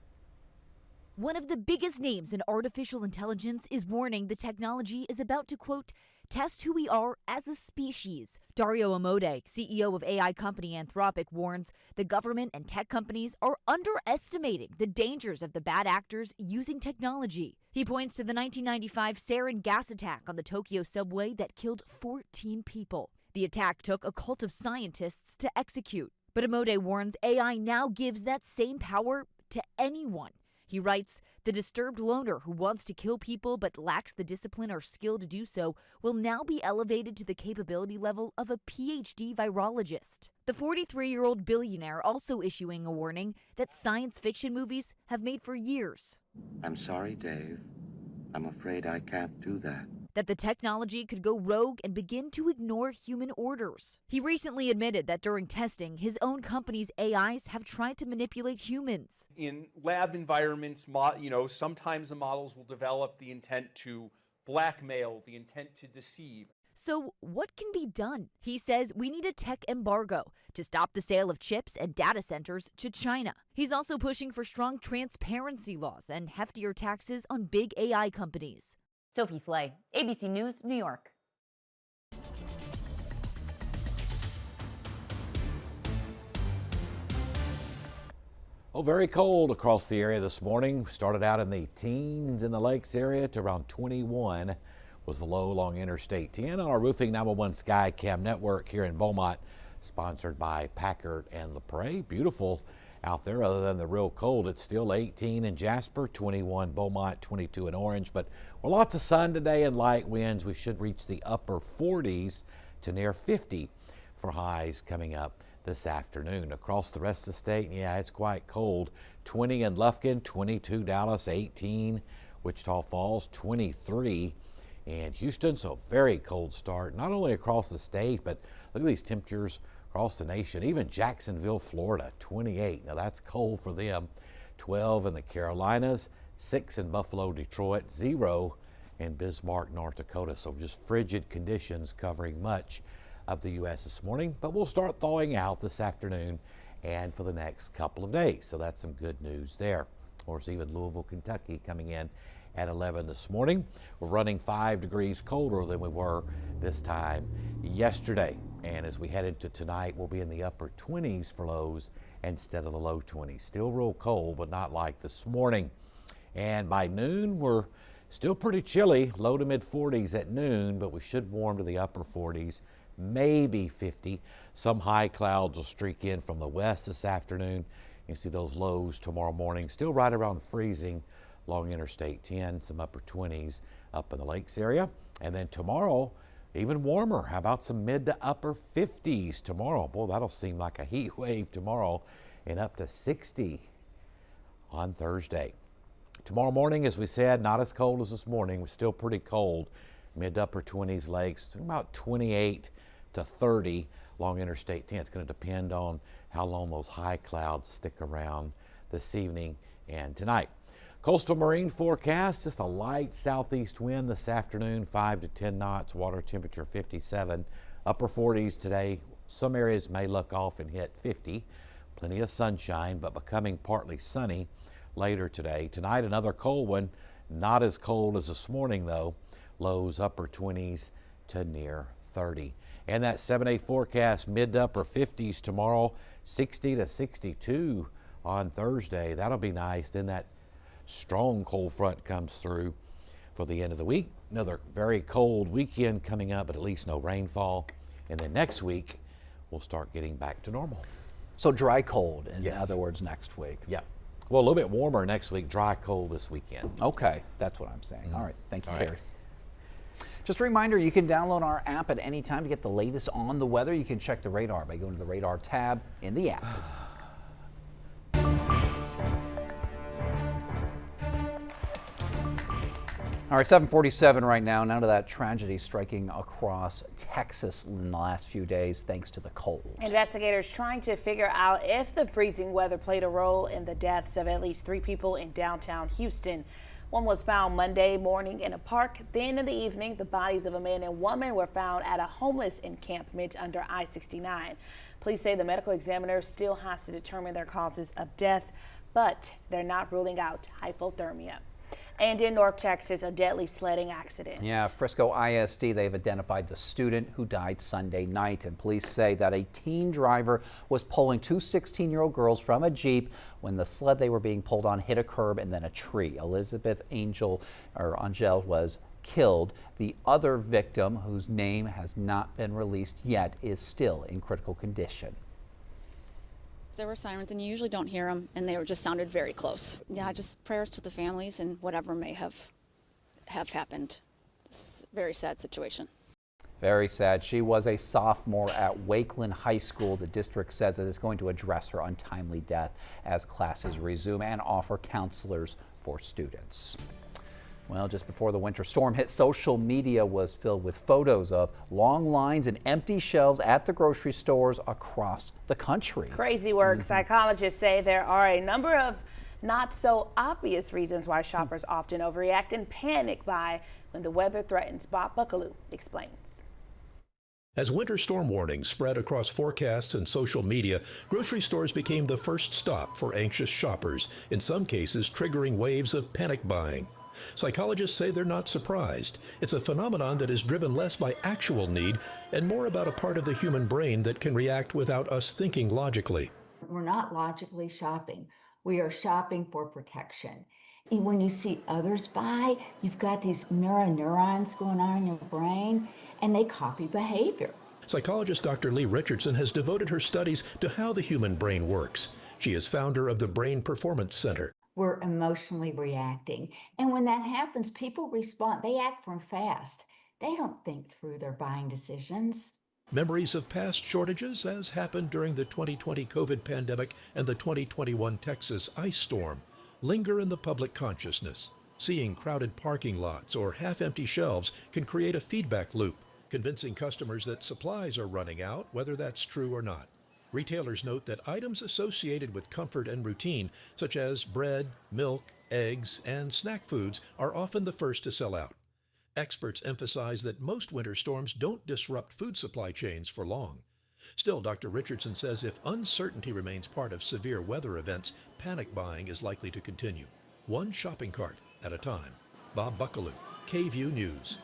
One of the biggest names in artificial intelligence is warning the technology is about to, quote, test who we are as a species. Dario Amodei, CEO of AI company Anthropic, warns the government and tech companies are underestimating the dangers of the bad actors using technology. He points to the 1995 sarin gas attack on the Tokyo subway that killed 14 people. The attack took a cult of scientists to execute. But Amodei warns AI now gives that same power to anyone. He writes, the disturbed loner who wants to kill people but lacks the discipline or skill to do so will now be elevated to the capability level of a PhD virologist. The 43-year-old billionaire also issuing a warning that science fiction movies have made for years. I'm sorry, Dave. I'm afraid I can't do that. That the technology could go rogue and begin to ignore human orders. He recently admitted that during testing, his own company's AIs have tried to manipulate humans. In lab environments, sometimes the models will develop the intent to blackmail, the intent to deceive. So what can be done? He says we need a tech embargo to stop the sale of chips and data centers to China. He's also pushing for strong transparency laws and heftier taxes on big AI companies. Sophie Flay, ABC News, New York. Oh, very cold across the area this morning. Started out in the teens in the lakes area to around 21. was the low along Interstate 10 on our Roofing 911 Sky Cam network here in Beaumont, sponsored by Packard and LaPrade. Beautiful out there other than the real cold. It's still 18 in Jasper, 21 Beaumont, 22 in Orange, but with lots of sun today and light winds, we should reach the upper 40s to near 50 for highs coming up this afternoon. Across the rest of the state, yeah, it's quite cold. 20 in Lufkin, 22 Dallas, 18 Wichita Falls, 23 and Houston. So very cold start, not only across the state, but look at these temperatures across the nation. Even Jacksonville, Florida, 28. Now that's cold for them. 12 in the Carolinas, 6 in Buffalo, Detroit, 0 in Bismarck, North Dakota. So just frigid conditions covering much of the U.S. this morning, but we'll start thawing out this afternoon and for the next couple of days. So that's some good news there. Of course, even Louisville, Kentucky coming in at 11 this morning. We're running 5 degrees colder than we were this time yesterday. And as we head into tonight, we'll be in the upper 20s for lows instead of the low 20s. Still real cold, but not like this morning. And by noon, we're still pretty chilly, low to mid 40s at noon, but we should warm to the upper 40s, maybe 50. Some high clouds will streak in from the west this afternoon. You see those lows tomorrow morning, still right around freezing along Interstate 10, some upper 20s up in the lakes area. And then tomorrow, even warmer. How about some mid to upper 50s tomorrow? Boy, that'll seem like a heat wave tomorrow, and up to 60 on Thursday. Tomorrow morning, as we said, not as cold as this morning. We're still pretty cold. Mid to upper 20s lakes, about 28 to 30 along Interstate 10. It's going to depend on how long those high clouds stick around this evening and tonight. Coastal marine forecast, just a light southeast wind this afternoon, 5 to 10 knots, water temperature 57, upper 40s today. Some areas may look off and hit 50. Plenty of sunshine, but becoming partly sunny later today. Tonight, another cold one, not as cold as this morning though. Lows upper 20s to near 30. And that 7-day forecast, mid to upper 50s tomorrow, 60 to 62 on Thursday. That'll be nice. Then that strong cold front comes through for the end of the week. Another very cold weekend coming up, but at least no rainfall. And then next week, we'll start getting back to normal. So dry cold, in Yes. other words, next week. Yeah. Well, a little bit warmer next week, dry cold this weekend. Okay, that's what I'm saying. All right, thank you, All Carrie. right. Just a reminder, you can download our app at any time to get the latest on the weather. You can check the radar by going to the radar tab in the app. All right, 7:47 right now. Now to that tragedy striking across Texas in the last few days thanks to the cold. Investigators trying to figure out if the freezing weather played a role in the deaths of at least 3 people in downtown Houston. One was found Monday morning in a park. Then in the evening, the bodies of a man and woman were found at a homeless encampment under I-69. Police say the medical examiner still has to determine their causes of death, but they're not ruling out hypothermia. And in North Texas, a deadly sledding accident. Yeah, Frisco ISD, they've identified the student who died Sunday night, and police say that a teen driver was pulling 2 16-year-old girls from a Jeep when the sled they were being pulled on hit a curb and then a tree. Elizabeth Angel was killed. The other victim, whose name has not been released yet, is still in critical condition. There were sirens, and you usually don't hear them, and they were just sounded very close. Yeah, just prayers to the families and whatever may have happened. This is a very sad situation. Very sad. She was a sophomore at Wakeland High School. The district says it is going to address her untimely death as classes resume and offer counselors for students. Well, just before the winter storm hit, social media was filled with photos of long lines and empty shelves at the grocery stores across the country. Crazy work. Psychologists say there are a number of not so obvious reasons why shoppers often overreact and panic buy when the weather threatens. Bob Buckaloo explains. As winter storm warnings spread across forecasts and social media, grocery stores became the first stop for anxious shoppers, in some cases triggering waves of panic buying. Psychologists say they're not surprised. It's a phenomenon that is driven less by actual need and more about a part of the human brain that can react without us thinking logically. We're not logically shopping. We are shopping for protection. When you see others buy, you've got these mirror neurons going on in your brain, and they copy behavior. Psychologist Dr. Lee Richardson has devoted her studies to how the human brain works. She is founder of the Brain Performance Center. We're emotionally reacting, and when that happens, people respond. They act from fast. They don't think through their buying decisions. Memories of past shortages, as happened during the 2020 COVID pandemic and the 2021 Texas ice storm, linger in the public consciousness. Seeing crowded parking lots or half-empty shelves can create a feedback loop, convincing customers that supplies are running out, whether that's true or not. Retailers note that items associated with comfort and routine, such as bread, milk, eggs, and snack foods, are often the first to sell out. Experts emphasize that most winter storms don't disrupt food supply chains for long. Still, Dr. Richardson says if uncertainty remains part of severe weather events, panic buying is likely to continue, one shopping cart at a time. Bob Buckaloo, KVUE News.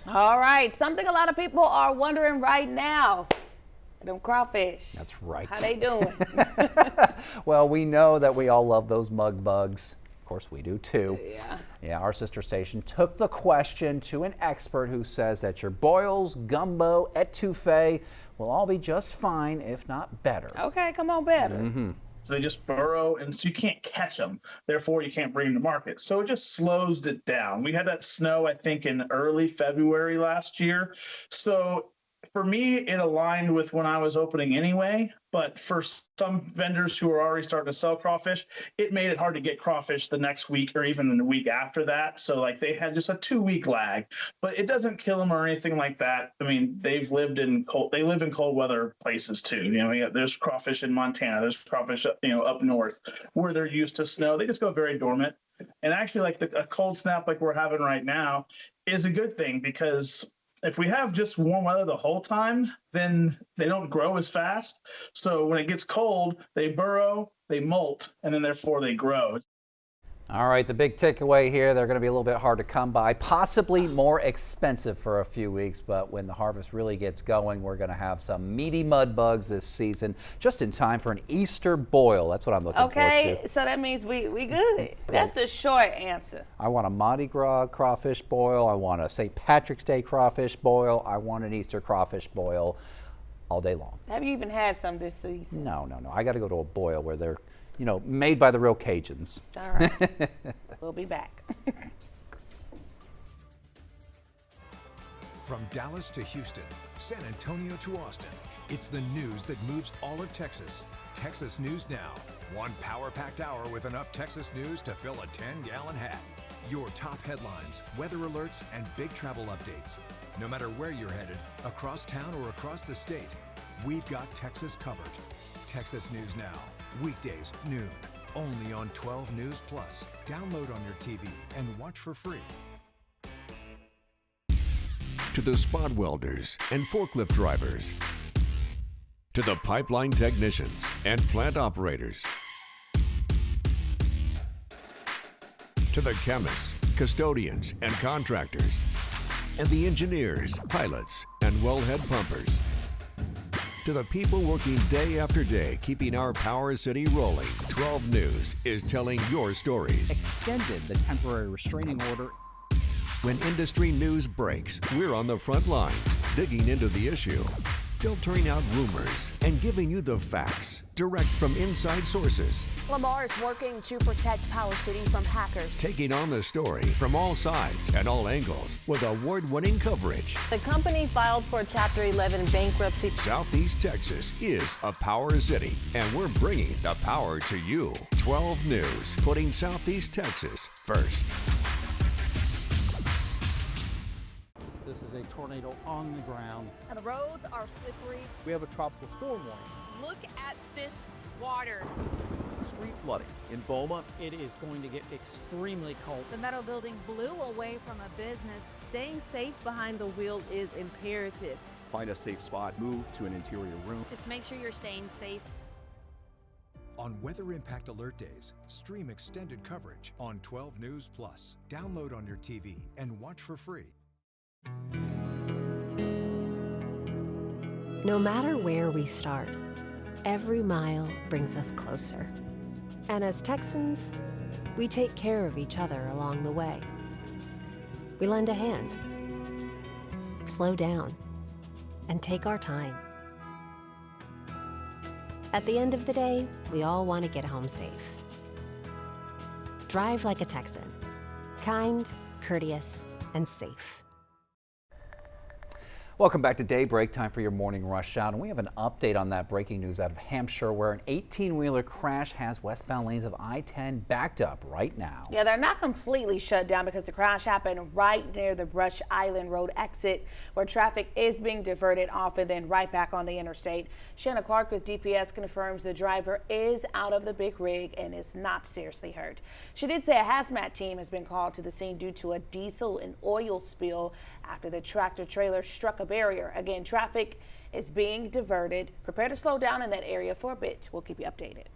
All right, something a lot of people are wondering right now. Them crawfish. That's right. How they doing? Well, we know that we all love those mug bugs. Of course, we do too. Yeah, our sister station took the question to an expert who says that your boils, gumbo, etouffee will all be just fine, if not better. Okay, come on, better. So they just burrow, and so you can't catch them. Therefore, you can't bring them to market. So it just slows it down. We had that snow, I think, in early February last year. So for me, it aligned with when I was opening anyway. But for some vendors who are already starting to sell crawfish, it made it hard to get crawfish the next week or even the week after that. So like they had just a 2-week lag, but it doesn't kill them or anything like that. I mean, they live in cold weather places too. You know, there's crawfish in Montana, there's crawfish, up north where they're used to snow. They just go very dormant. And actually, like a cold snap like we're having right now is a good thing, because if we have just warm weather the whole time, then they don't grow as fast. So when it gets cold, they burrow, they molt, and then therefore they grow. All right, the big takeaway here, they're going to be a little bit hard to come by, possibly more expensive for a few weeks, but when the harvest really gets going, we're going to have some meaty mud bugs this season, just in time for an Easter boil. That's what I'm looking forward to. Okay, so that means we good. That's the short answer. I want a Mardi Gras crawfish boil. I want a St. Patrick's Day crawfish boil. I want an Easter crawfish boil all day long. Have you even had some this season? No. I got to go to a boil where they're made by the real Cajuns. All right. We'll be back. From Dallas to Houston, San Antonio to Austin, it's the news that moves all of Texas. Texas News Now. One power-packed hour with enough Texas news to fill a 10-gallon hat. Your top headlines, weather alerts, and big travel updates. No matter where you're headed, across town or across the state, we've got Texas covered. Texas News Now. Weekdays, noon, only on 12 News Plus. Download on your TV and watch for free. To the spot welders and forklift drivers. To the pipeline technicians and plant operators. To the chemists, custodians, and contractors. And the engineers, pilots, and wellhead pumpers. To the people working day after day, keeping our Power City rolling, 12 News is telling your stories. Extended the temporary restraining order. When industry news breaks, we're on the front lines, digging into the issue, filtering out rumors, and giving you the facts, direct from inside sources. Lamar is working to protect Power City from hackers. Taking on the story from all sides and all angles with award-winning coverage. The company filed for Chapter 11 bankruptcy. Southeast Texas is a Power City, and we're bringing the power to you. 12 News, putting Southeast Texas first. This is a tornado on the ground. And the roads are slippery. We have a tropical storm warning. Look at this water. Street flooding in Boma. It is going to get extremely cold. The metal building blew away from a business. Staying safe behind the wheel is imperative. Find a safe spot, move to an interior room. Just make sure you're staying safe. On Weather Impact Alert Days, stream extended coverage on 12 News Plus. Download on your TV and watch for free. No matter where we start, every mile brings us closer. And as Texans, We take care of each other along the way. We lend a hand, slow down, and take our time. At the end of the day, we all want to get home safe. Drive like a Texan. Kind, courteous, and safe. Welcome back to Daybreak. Time for your morning rush out. And we have an update on that breaking news out of Hampshire, where an 18-wheeler crash has westbound lanes of I-10 backed up right now. Yeah, they're not completely shut down because the crash happened right near the Brush Island Road exit, where traffic is being diverted off and then right back on the interstate. Shanna Clark with DPS confirms the driver is out of the big rig and is not seriously hurt. She did say a hazmat team has been called to the scene due to a diesel and oil spill after the tractor trailer struck a barrier. Again, traffic is being diverted. Prepare to slow down in that area for a bit. We'll keep you updated.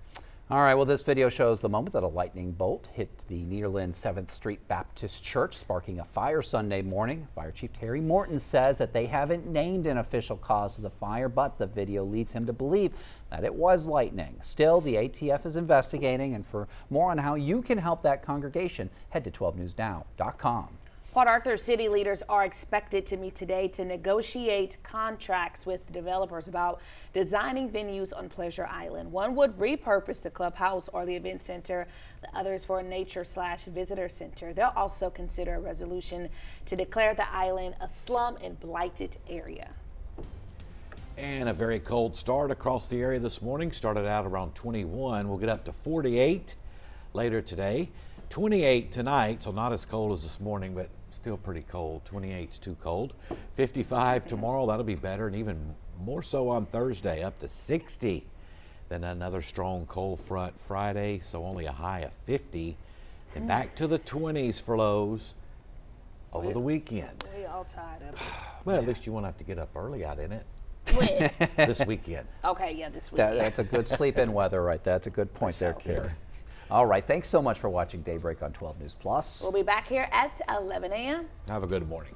All right, well, this video shows the moment that a lightning bolt hit the Nederland 7th Street Baptist Church, sparking a fire Sunday morning. Fire Chief Terry Morton says that they haven't named an official cause of the fire, but the video leads him to believe that it was lightning. Still, the ATF is investigating, and for more on how you can help that congregation, head to 12newsnow.com. Port Arthur city leaders are expected to meet today to negotiate contracts with developers about designing venues on Pleasure Island. One would repurpose the clubhouse or the event center. The other is for a nature/visitor center. They'll also consider a resolution to declare the island a slum and blighted area. And a very cold start across the area this morning. Started out around 21. We'll get up to 48 later today. 28 tonight, so not as cold as this morning, but still pretty cold. 28's too cold. 55 tomorrow, that'll be better, and even more so on Thursday, up to 60. Then another strong cold front Friday, so only a high of 50. And back to the 20s for lows over the weekend. We all tired of it. Well, at least you won't have to get up early out in it. When? This weekend. Okay, yeah, this weekend. That's a good sleep-in weather right there. That's a good point there, Carrie. All right, thanks so much for watching Daybreak on 12 News Plus. We'll be back here at 11 a.m. Have a good morning.